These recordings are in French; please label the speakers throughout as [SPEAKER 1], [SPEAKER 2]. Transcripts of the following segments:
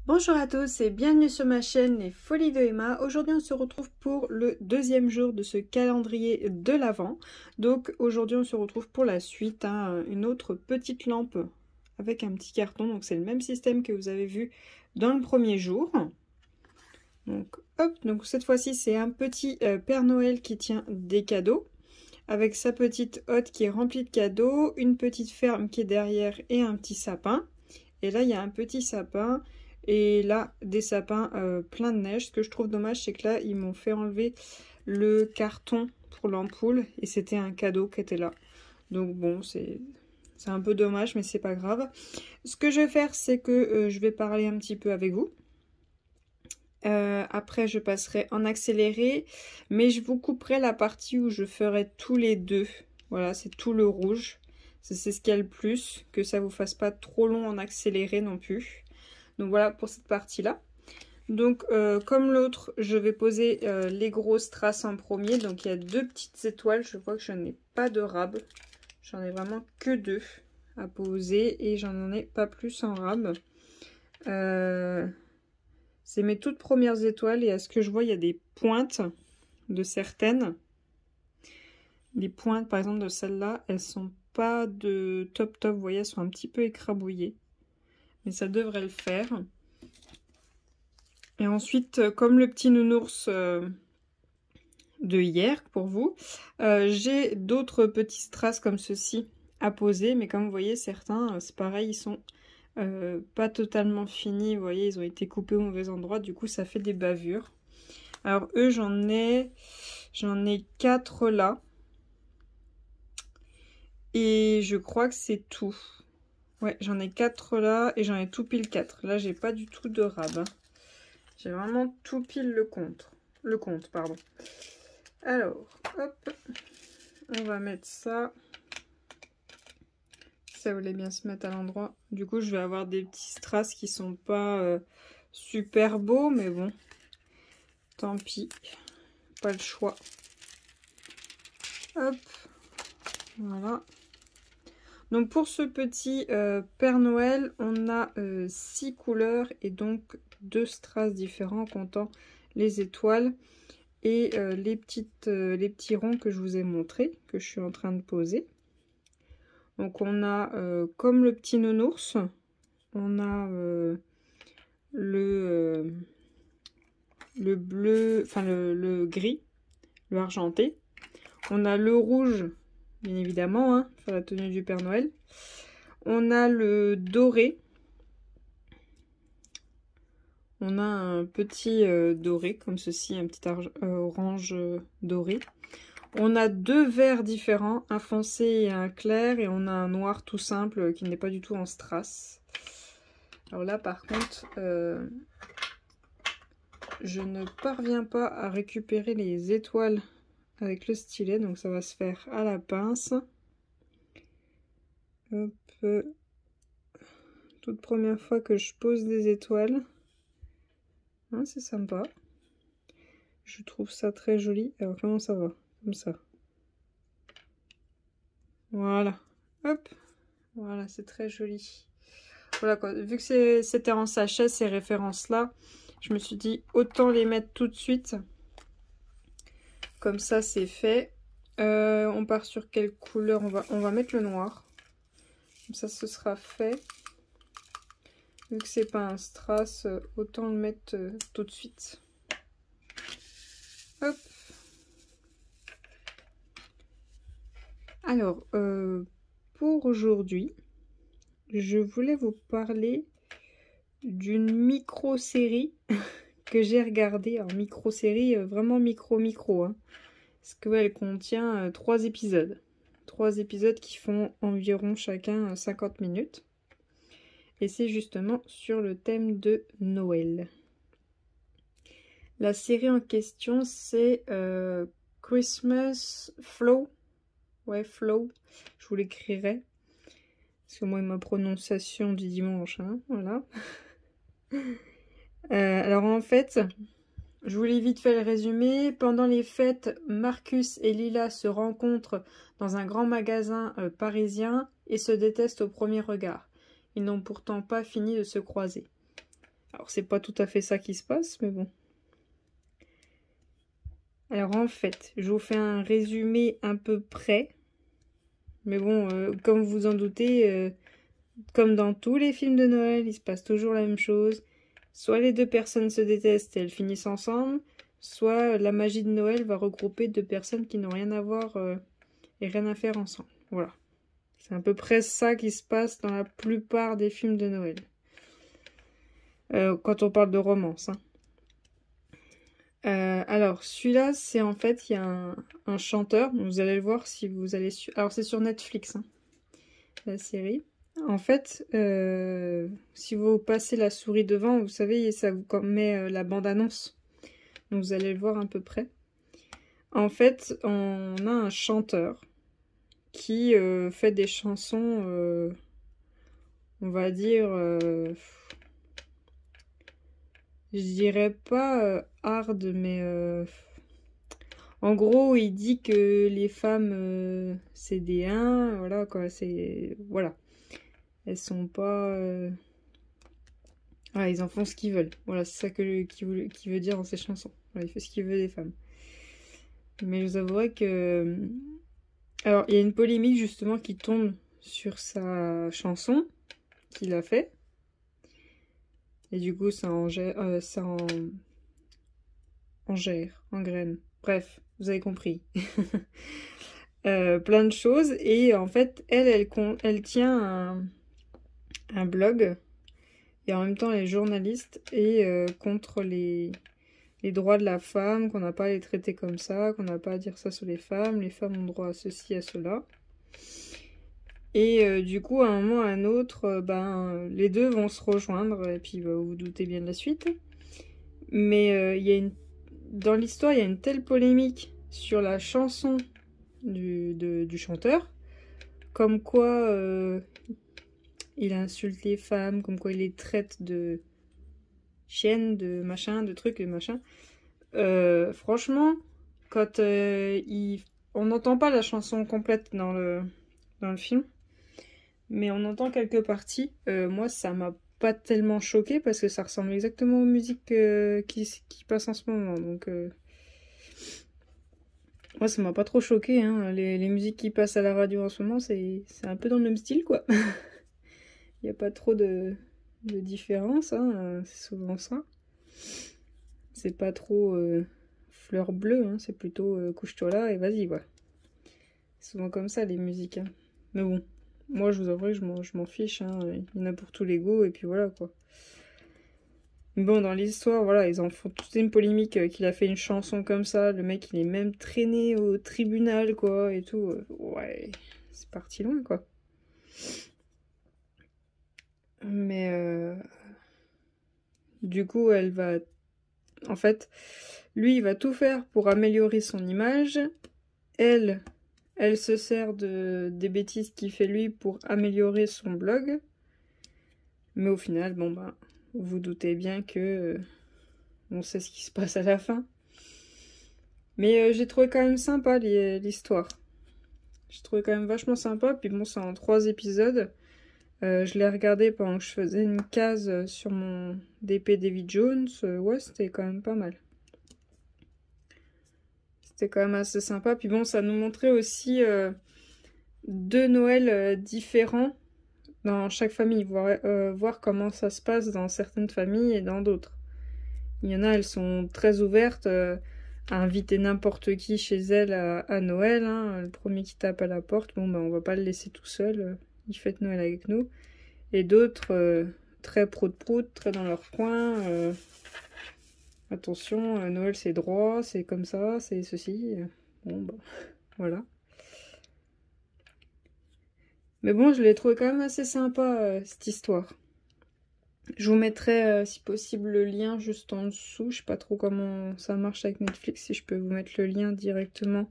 [SPEAKER 1] Bonjour à tous et bienvenue sur ma chaîne Les Folies de Emma. Aujourd'hui on se retrouve pour le deuxième jour de ce calendrier de l'Avent. Donc aujourd'hui on se retrouve pour la suite, une autre petite lampe avec un petit carton. Donc c'est le même système que vous avez vu dans le premier jour. Donc hop, donc cette fois-ci c'est un petit Père Noël qui tient des cadeaux. Avec sa petite hotte qui est remplie de cadeaux, une petite ferme qui est derrière et un petit sapin. Et là il y a un petit sapin. Et là, des sapins pleins de neige. Ce que je trouve dommage, c'est que là, ils m'ont fait enlever le carton pour l'ampoule. Et c'était un cadeau qui était là. Donc bon, c'est un peu dommage, mais c'est pas grave. Ce que je vais faire, c'est que je vais parler un petit peu avec vous. Après, je passerai en accéléré. Mais je vous couperai la partie où je ferai tous les deux. Voilà, c'est tout le rouge. C'est ce qu'il y a le plus. Que ça vous fasse pas trop long en accéléré non plus. Donc voilà pour cette partie-là. Donc comme l'autre, je vais poser les grosses traces en premier. Donc il y a deux petites étoiles. Je vois que je n'ai pas de rab. J'en ai vraiment que deux à poser et j'en ai pas plus en rab. C'est mes toutes premières étoiles et à ce que je vois, il y a des pointes de certaines. Les pointes, par exemple, de celle-là, elles sont pas de top top. Vous voyez, elles sont un petit peu écrabouillées. Mais ça devrait le faire. Et ensuite, comme le petit nounours de hier pour vous, j'ai d'autres petits strass comme ceci à poser. Mais comme vous voyez, certains, c'est pareil, ils sont pas totalement finis. Vous voyez, ils ont été coupés au mauvais endroit. Du coup, ça fait des bavures. Alors eux, j'en ai 4 là. Et je crois que c'est tout. Ouais, j'en ai 4 là et j'en ai tout pile 4. Là, j'ai pas du tout de rab. J'ai vraiment tout pile le compte. Pardon. Alors, hop. On va mettre ça. Ça voulait bien se mettre à l'endroit. Du coup, je vais avoir des petits strass qui sont pas super beaux, mais bon. Tant pis. Pas le choix. Hop. Voilà. Donc pour ce petit Père Noël, on a 6 couleurs et donc 2 strass différents comptant les étoiles et les petits ronds que je vous ai montrés, que je suis en train de poser. Donc on a comme le petit nounours, on a le bleu, enfin le gris, le argenté. On a le rouge, bien évidemment, pour la tenue du Père Noël. On a le doré. On a un petit doré, comme ceci, un petit orange doré. On a 2 verts différents, un foncé et un clair. Et on a un noir tout simple qui n'est pas du tout en strass. Alors là, par contre, je ne parviens pas à récupérer les étoiles avec le stylet. Donc ça va se faire à la pince. Hop. Toute première fois que je pose des étoiles. C'est sympa. Je trouve ça très joli. Alors comment ça va? Comme ça. Voilà. Hop. Voilà, c'est très joli. Voilà quoi. Vu que c'était en sachet, ces références-là, je me suis dit autant les mettre tout de suite. Comme ça, c'est fait. On part sur quelle couleur? On va mettre le noir. Comme ça, ce sera fait. Vu que c'est pas un strass, autant le mettre tout de suite. Hop. Alors, pour aujourd'hui, je voulais vous parler d'une micro-série que j'ai regardée. Alors, micro-série, vraiment micro, parce qu'elle contient 3 épisodes. 3 épisodes qui font environ chacun 50 minutes. Et c'est justement sur le thème de Noël. La série en question, c'est Christmas Flow. Ouais, Flow. Je vous l'écrirai. Parce que moi, ma prononciation du dimanche, voilà. Alors en fait, je vous lis vite fait le résumé. Pendant les fêtes, Marcus et Lila se rencontrent dans un grand magasin parisien et se détestent au premier regard. Ils n'ont pourtant pas fini de se croiser. Alors c'est pas tout à fait ça qui se passe, mais bon. Alors en fait, je vous fais un résumé à peu près. Mais bon, comme vous en doutez, comme dans tous les films de Noël, il se passe toujours la même chose. Soit les deux personnes se détestent et elles finissent ensemble, soit la magie de Noël va regrouper deux personnes qui n'ont rien à voir et rien à faire ensemble. Voilà. C'est à peu près ça qui se passe dans la plupart des films de Noël. Quand on parle de romance, hein. Alors, celui-là, c'est en fait, il y a un chanteur. Vous allez le voir si vous allez sur... Alors, c'est sur Netflix, hein, la série. En fait, si vous passez la souris devant, vous savez, ça vous met la bande-annonce. Donc, vous allez le voir à peu près. En fait, on a un chanteur qui fait des chansons, on va dire... je dirais pas hard, mais en gros, il dit que les femmes, c'est des 1, voilà quoi, c'est... Voilà. Elles sont pas... Ah, ils en font ce qu'ils veulent. Voilà, c'est ça qu'il veut dire dans ses chansons. Voilà, il fait ce qu'il veut des femmes. Mais je vous avouerai que... Alors, il y a une polémique justement qui tombe sur sa chanson qu'il a fait. Et du coup, ça engraine. Bref, vous avez compris. Plein de choses. Et en fait, elle tient un blog. Et en même temps, elle est journaliste et contre les droits de la femme, qu'on n'a pas à les traiter comme ça, qu'on n'a pas à dire ça sur les femmes ont droit à ceci, à cela. Et du coup, à un moment ou à un autre, les deux vont se rejoindre, et puis vous vous doutez bien de la suite. Mais dans l'histoire, il y a une telle polémique sur la chanson du chanteur, comme quoi il insulte les femmes, comme quoi il les traite de chiennes, de machin, de trucs, de machin. Franchement, quand on n'entend pas la chanson complète dans le film, mais on entend quelques parties. Moi, ça m'a pas tellement choqué parce que ça ressemble exactement aux musiques qui passent en ce moment. Donc, moi, ça m'a pas trop choqué, hein. Les musiques qui passent à la radio en ce moment, c'est un peu dans le même style, quoi. Il n'y a pas trop de différence, hein. C'est souvent ça. C'est pas trop fleur bleue, hein. C'est plutôt couche-toi là et vas-y, quoi. C'est souvent comme ça, les musiques, hein. Mais bon. Moi, je vous avoue, je m'en fiche, hein. Il y en a pour tous les goûts, et puis voilà, quoi. Mais bon, dans l'histoire, voilà, ils en font toute une polémique qu'il a fait une chanson comme ça. Le mec, il est même traîné au tribunal, quoi, et tout. Ouais, c'est parti loin, quoi. Mais du coup, elle va... En fait, lui, il va tout faire pour améliorer son image. Elle se sert des bêtises qu'il fait lui pour améliorer son blog. Mais au final, bon bah, vous vous doutez bien que on sait ce qui se passe à la fin. Mais j'ai trouvé quand même sympa l'histoire. J'ai trouvé quand même vachement sympa. Puis bon, c'est en 3 épisodes. Je l'ai regardé pendant que je faisais une case sur mon DP David Jones. Ouais, c'était quand même pas mal. C'était quand même assez sympa. Puis bon, ça nous montrait aussi 2 Noëls différents dans chaque famille. Voir comment ça se passe dans certaines familles et dans d'autres. Il y en a, elles sont très ouvertes à inviter n'importe qui chez elles à Noël. Hein. Le premier qui tape à la porte, bon, on va pas le laisser tout seul. Il fête Noël avec nous. Et d'autres très prout-prout, très dans leur coin. Attention, Noël c'est droit, c'est comme ça, c'est ceci. Bon, bah, voilà. Mais bon, je l'ai trouvé quand même assez sympa, cette histoire. Je vous mettrai, si possible, le lien juste en dessous. Je sais pas trop comment ça marche avec Netflix, si je peux vous mettre le lien directement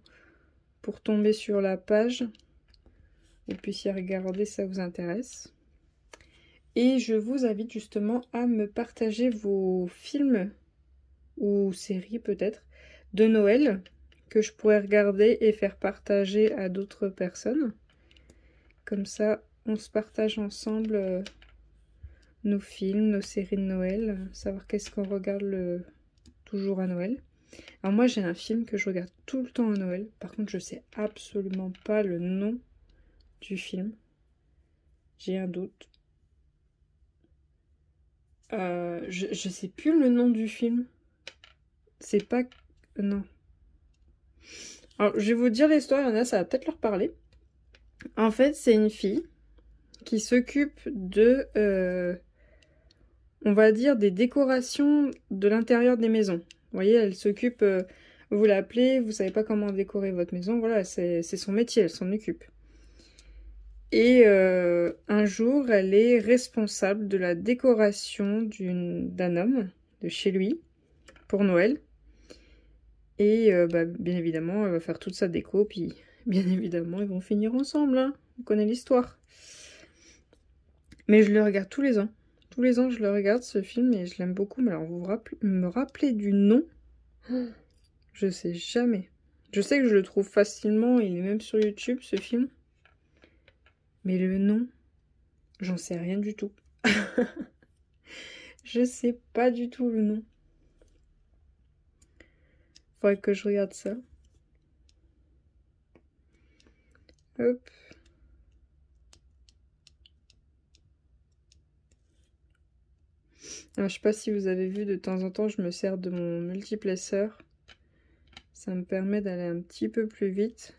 [SPEAKER 1] pour tomber sur la page. Et puis si regarder, ça vous intéresse. Et je vous invite justement à me partager vos films ou séries peut-être de Noël que je pourrais regarder et faire partager à d'autres personnes. Comme ça, on se partage ensemble nos films, nos séries de Noël, savoir qu'est-ce qu'on regarde toujours à Noël. Alors moi j'ai un film que je regarde tout le temps à Noël, par contre je sais absolument pas le nom du film. J'ai un doute. Je sais plus le nom du film. C'est pas... Non. Alors je vais vous dire l'histoire, il y en a, ça va peut-être leur parler. En fait c'est une fille qui s'occupe de... on va dire des décorations de l'intérieur des maisons. Vous voyez, elle s'occupe, vous l'appelez, vous savez pas comment décorer votre maison, voilà, c'est son métier, elle s'en occupe. Et un jour, elle est responsable de la décoration d'un homme de chez lui pour Noël. Et bien évidemment, elle va faire toute sa déco, puis bien évidemment, ils vont finir ensemble, hein. On connaît l'histoire. Mais je le regarde tous les ans. Tous les ans, je le regarde, ce film, et je l'aime beaucoup. Mais alors, me rappelez du nom? Je sais jamais. Je sais que je le trouve facilement, il est même sur YouTube, ce film. Mais le nom, j'en sais rien du tout. Je sais pas du tout le nom. Faudrait que je regarde ça. Hop. Alors, je sais pas si vous avez vu, de temps en temps, je me sers de mon multiplesseur. Ça me permet d'aller un petit peu plus vite.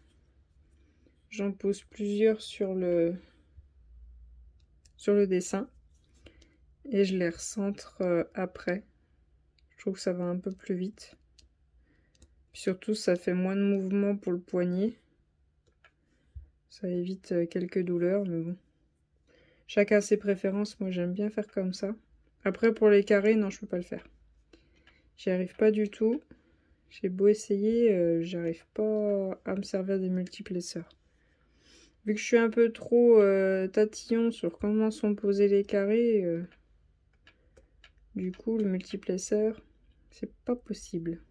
[SPEAKER 1] J'en pose plusieurs sur le dessin. Et je les recentre après. Je trouve que ça va un peu plus vite. Puis surtout, ça fait moins de mouvement pour le poignet. Ça évite quelques douleurs, mais bon. Chacun ses préférences. Moi, j'aime bien faire comme ça. Après, pour les carrés, non, je peux pas le faire. J'y arrive pas du tout. J'ai beau essayer, j'arrive pas à me servir des multiplesseurs. Vu que je suis un peu trop tatillon sur comment sont posés les carrés, du coup, le multiplesseur, c'est pas possible.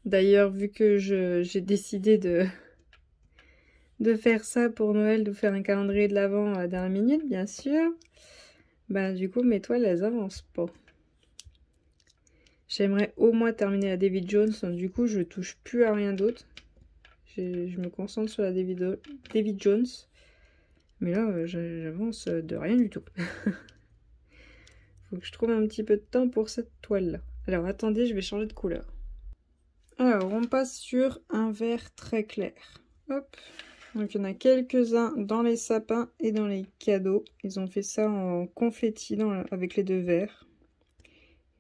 [SPEAKER 1] D'ailleurs, vu que j'ai décidé de faire ça pour Noël, de faire un calendrier de l'Avent à dernière minute, bien sûr, bah du coup, mes toiles, elles avancent pas. J'aimerais au moins terminer la David Jones, donc du coup, je touche plus à rien d'autre. Je me concentre sur la David Jones. Mais là, j'avance de rien du tout. Faut que je trouve un petit peu de temps pour cette toile-là. Alors, attendez, je vais changer de couleur. Alors, on passe sur un vert très clair. Hop. Donc, il y en a quelques-uns dans les sapins et dans les cadeaux. Ils ont fait ça en confetti avec les deux verts.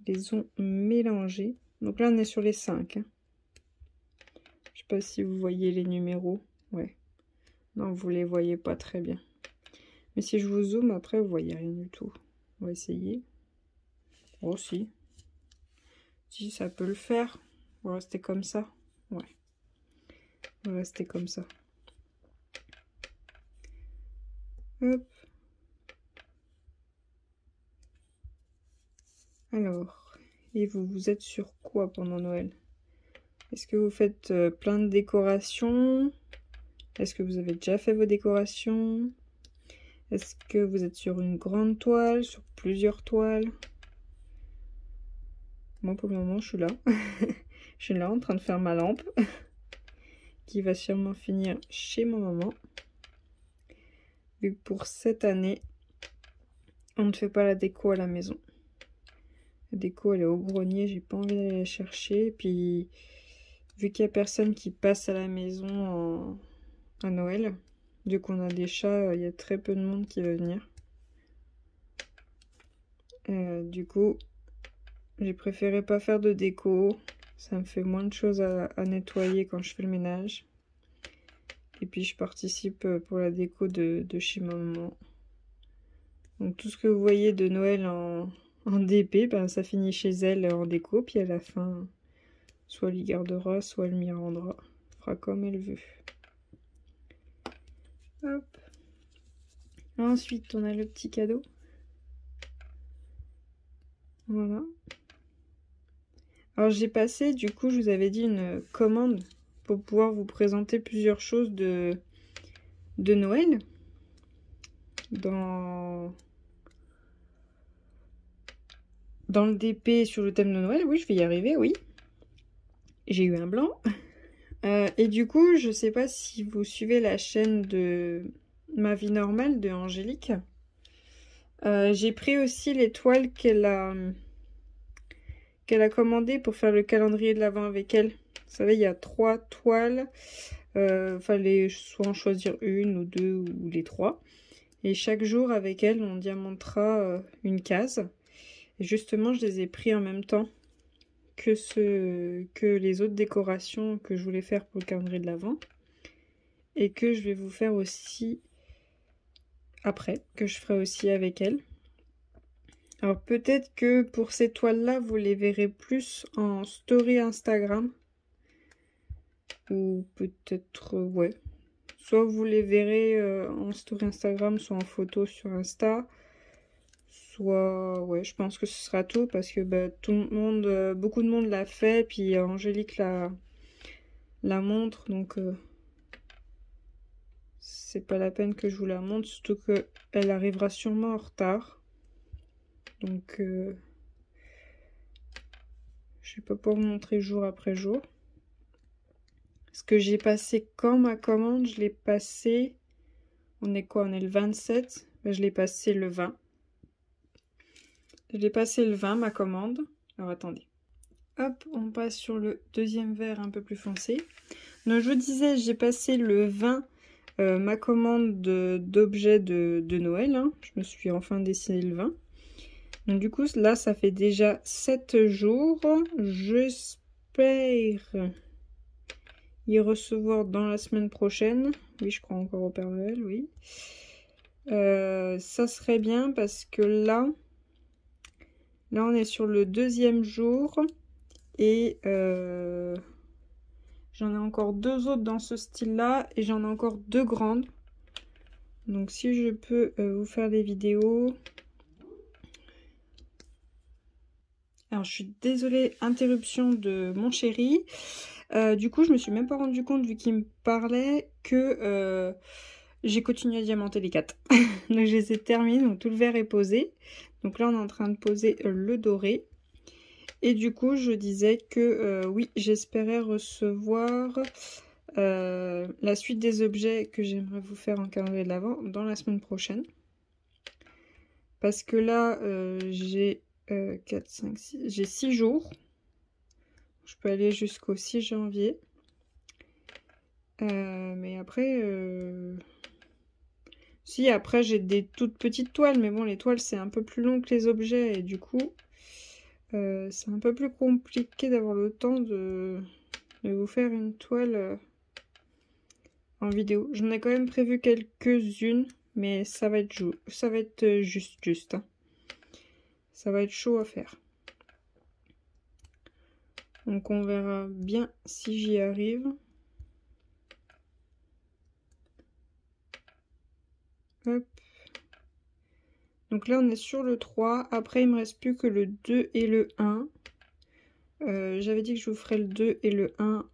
[SPEAKER 1] Ils les ont mélangés. Donc là, on est sur les 5. Hein. Je sais pas si vous voyez les numéros. Ouais. Non, vous les voyez pas très bien. Mais si je vous zoome, après, vous voyez rien du tout. On va essayer. Oh, si. Si, ça peut le faire. On va rester comme ça. Ouais. On va rester comme ça. Hop. Alors. Et vous êtes sur quoi pendant Noël? Est-ce que vous faites plein de décorations? Est-ce que vous avez déjà fait vos décorations? Est-ce que vous êtes sur une grande toile, sur plusieurs toiles? Moi, pour le moment, je suis là. Je suis là en train de faire ma lampe. Qui va sûrement finir chez ma maman. Vu que pour cette année, on ne fait pas la déco à la maison. La déco, elle est au grenier. J'ai pas envie d'aller la chercher. Et puis, vu qu'il n'y a personne qui passe à la maison à Noël, vu qu'on a des chats, il y a très peu de monde qui va venir. Du coup, j'ai préféré pas faire de déco. Ça me fait moins de choses à nettoyer quand je fais le ménage. Et puis je participe pour la déco de chez maman. Donc tout ce que vous voyez de Noël en DP, ben, ça finit chez elle en déco. Puis à la fin, soit elle y gardera, soit elle m'y rendra. Fera comme elle veut. Hop. Ensuite, on a le petit cadeau. Voilà. Alors j'ai passé, du coup, je vous avais dit une commande pour pouvoir vous présenter plusieurs choses de Noël dans dans le DP sur le thème de Noël. Oui, je vais y arriver, oui. J'ai eu un blanc. Et du coup, je sais pas si vous suivez la chaîne de Ma vie normale de Angélique. J'ai pris aussi les toiles qu'elle a commandées pour faire le calendrier de l'Avent avec elle. Vous savez, il y a 3 toiles. Fallait soit en choisir une ou 2 ou les 3. Et chaque jour avec elle, on diamantera une case. Et justement, je les ai pris en même temps que les autres décorations que je voulais faire pour le calendrier de l'Avent. Et que je vais vous faire aussi après, que je ferai aussi avec elle. Alors peut-être que pour ces toiles-là, vous les verrez plus en story Instagram. Ou peut-être, ouais. Soit vous les verrez en story Instagram, soit en photo sur Insta. Soit, ouais, je pense que ce sera tout parce que bah, tout le monde, beaucoup de monde l'a fait. Puis Angélique la montre, donc c'est pas la peine que je vous la montre. Surtout qu'elle arrivera sûrement en retard. Donc je vais pas pouvoir vous montrer jour après jour. Parce que j'ai passé quand ma commande, je l'ai passé. On est quoi? On est le 27. Ben, je l'ai passé le 20. Je l'ai passé le 20, ma commande. Alors attendez. Hop, on passe sur le deuxième vert un peu plus foncé. Donc je vous disais, j'ai passé le 20 ma commande d'objets de Noël. Hein. Je me suis enfin dessiné le 20. Donc du coup, là, ça fait déjà 7 jours. J'espère y recevoir dans la semaine prochaine. Oui, je crois encore au Père Noël, oui. Ça serait bien parce que là, on est sur le deuxième jour. Et j'en ai encore 2 autres dans ce style-là. Et j'en ai encore 2 grandes. Donc si je peux vous faire des vidéos. Alors je suis désolée, interruption de mon chéri. Du coup je me suis même pas rendu compte vu qu'il me parlait que j'ai continué à diamanter les 4. Donc je les ai terminés, donc tout le vert est posé. Donc là on est en train de poser le doré. Et du coup je disais que oui, j'espérais recevoir la suite des objets que j'aimerais vous faire en calendrier de l'Avent dans la semaine prochaine. Parce que là j'ai 4, 5, 6, j'ai 6 jours. Je peux aller jusqu'au 6 janvier. Mais après... Si, après j'ai des toutes petites toiles. Mais bon, les toiles c'est un peu plus long que les objets. Et du coup, c'est un peu plus compliqué d'avoir le temps de vous faire une toile en vidéo. J'en ai quand même prévu quelques-unes. Mais ça va être juste. Hein. Ça va être chaud à faire. Donc on verra bien si j'y arrive. Hop. Donc là on est sur le 3. Après il me reste plus que le 2 et le 1. J'avais dit que je vous ferais le 2 et le 1.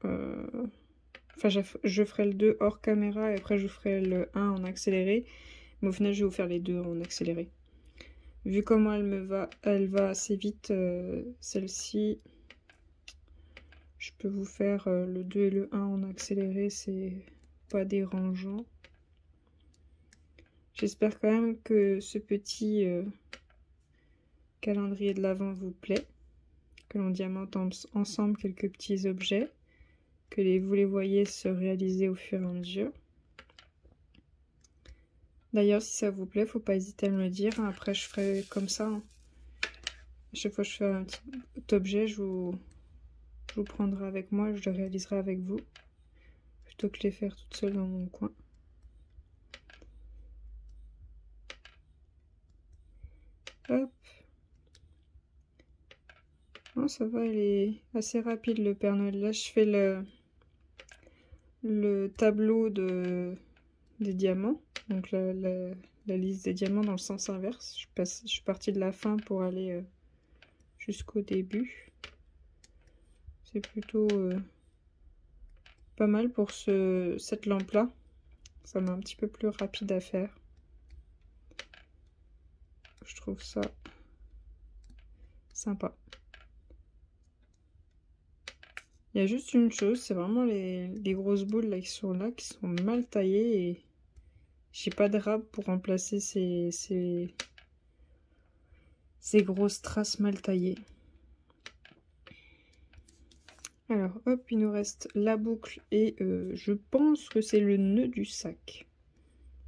[SPEAKER 1] Enfin je ferai le 2 hors caméra et après je vous ferai le 1 en accéléré. Mais au final je vais vous faire les deux en accéléré. Vu comment elle va assez vite, celle-ci. Je peux vous faire le 2 et le 1 en accéléré, c'est pas dérangeant. J'espère quand même que ce petit calendrier de l'Avent vous plaît. Que l'on diamante ensemble quelques petits objets. Que vous les voyez se réaliser au fur et à mesure. D'ailleurs, si ça vous plaît, faut pas hésiter à me le dire. Après, je ferai comme ça. Hein. À chaque fois que je fais un petit objet, je vous prendrai avec moi, je le réaliserai avec vous. Plutôt que les faire toute seule dans mon coin. Hop. Non, ça va, il est assez rapide le Père Noël. Là, je fais le tableau des diamants. Donc la liste des diamants dans le sens inverse. Je suis partie de la fin pour aller jusqu'au début. C'est plutôt pas mal pour cette lampe-là. Ça m'est un petit peu plus rapide à faire. Je trouve ça sympa. Il y a juste une chose, c'est vraiment les grosses boules là qui sont mal taillées et j'ai pas de râpe pour remplacer ces grosses traces mal taillées. Alors hop, il nous reste la boucle et je pense que c'est le nœud du sac.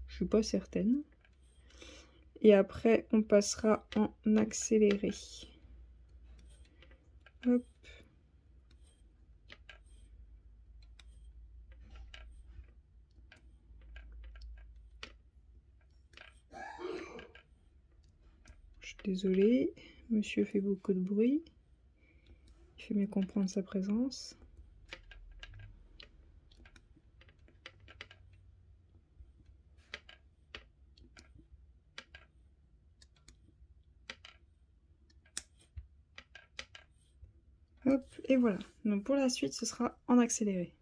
[SPEAKER 1] Je suis pas certaine. Et après on passera en accéléré. Hop. Je suis désolée, monsieur fait beaucoup de bruit. Il fait mieux comprendre sa présence. Hop, et voilà. Donc pour la suite, ce sera en accéléré.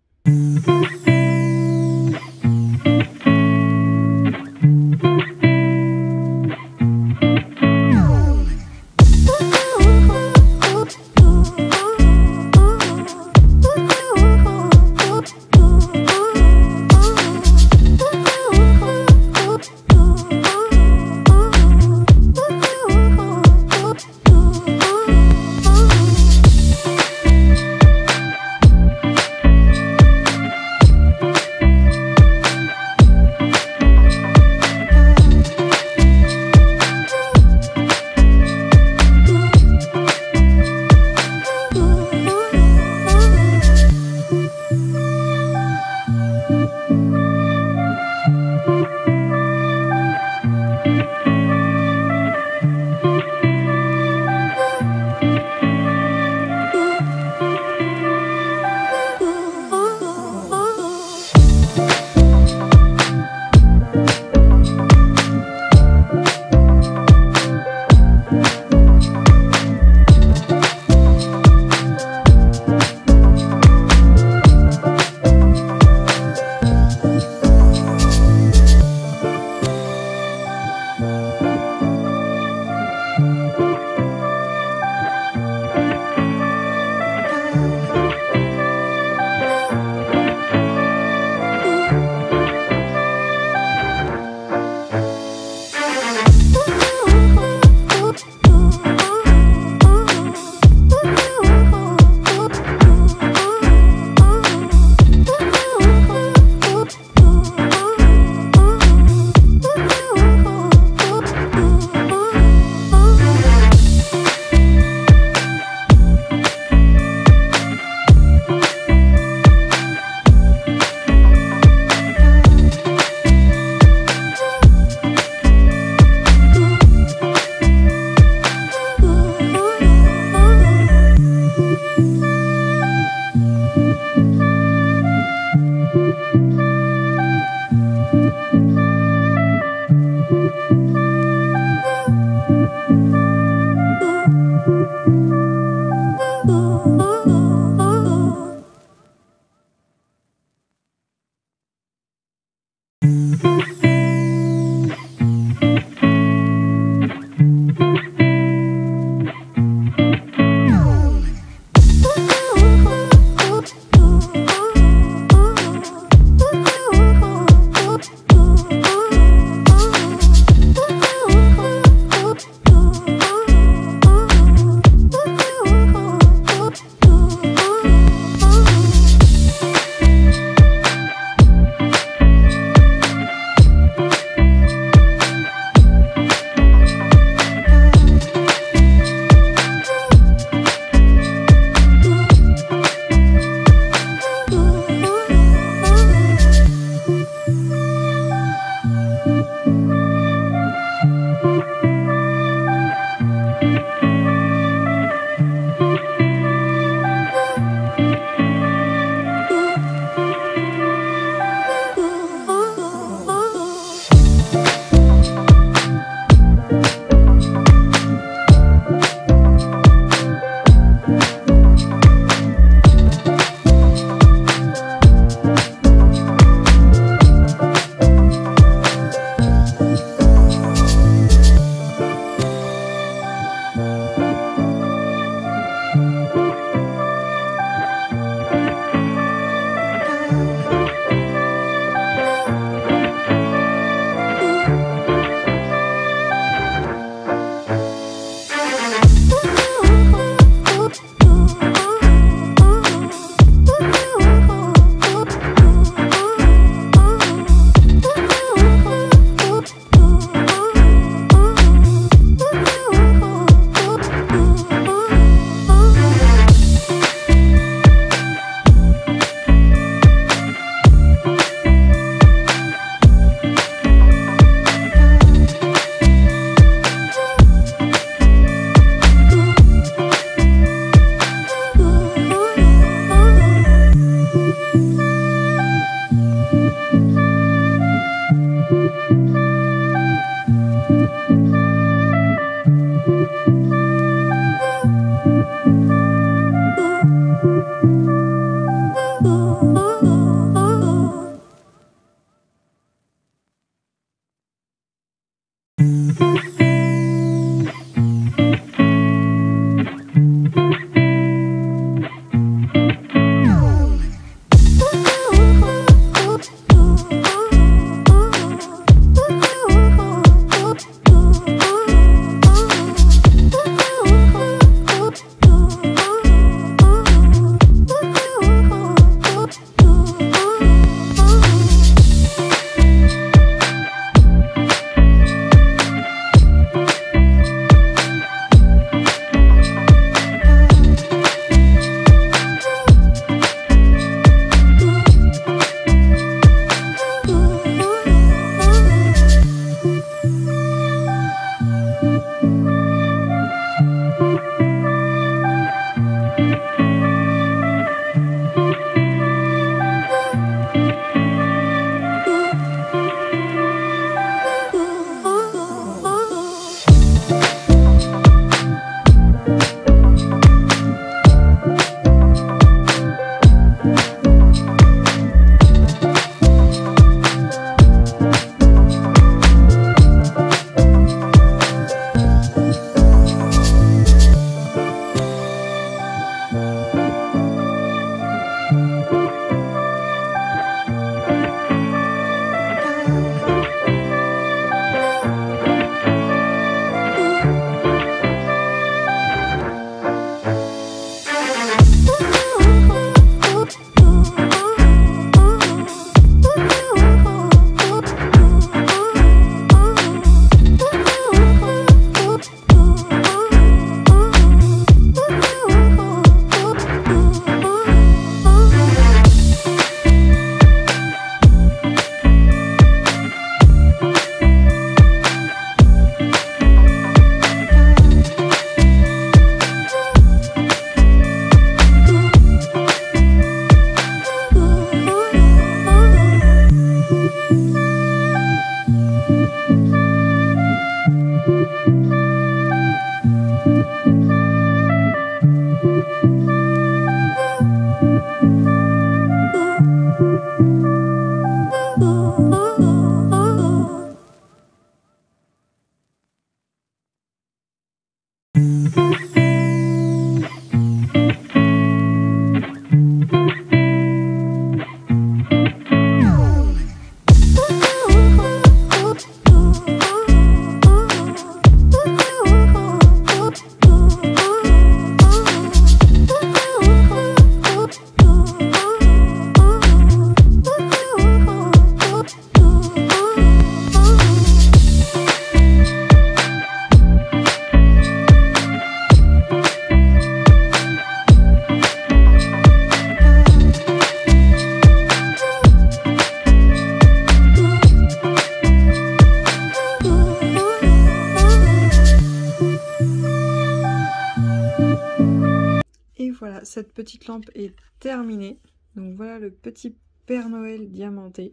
[SPEAKER 1] cette petite lampe est terminée. Donc voilà le petit Père Noël diamanté.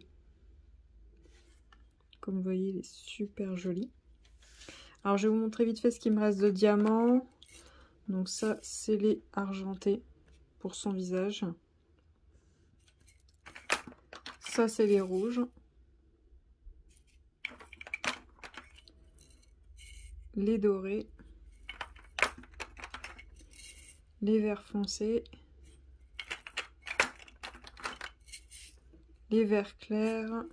[SPEAKER 1] Comme vous voyez, il est super joli. Alors je vais vous montrer vite fait ce qu'il me reste de diamants. Donc ça, c'est les argentés pour son visage. Ça, c'est les rouges. Les dorés. Les verts foncés. Les verts clairs.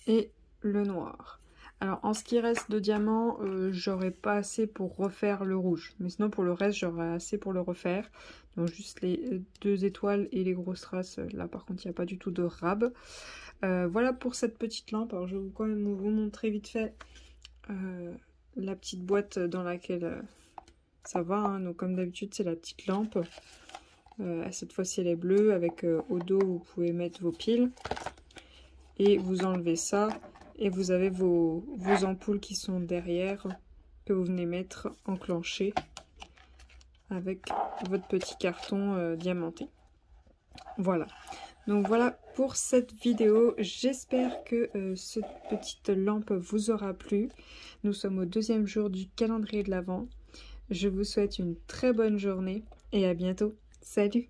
[SPEAKER 1] Et le noir. Alors en ce qui reste de diamants, j'aurais pas assez pour refaire le rouge. Mais sinon pour le reste, j'aurais assez pour le refaire. Donc juste les 2 étoiles et les grosses traces. Là par contre, il n'y a pas du tout de rab. Voilà pour cette petite lampe. Alors je vais quand même vous montrer vite fait la petite boîte dans laquelle ça va. Hein. Donc comme d'habitude, c'est la petite lampe. Cette fois-ci, elle est bleue. Avec au dos, vous pouvez mettre vos piles. Et vous enlevez ça. Et vous avez vos ampoules qui sont derrière, que vous venez mettre enclenchées avec votre petit carton diamanté. Voilà. Donc voilà pour cette vidéo. J'espère que cette petite lampe vous aura plu. Nous sommes au 2e jour du calendrier de l'Avent. Je vous souhaite une très bonne journée et à bientôt. Salut!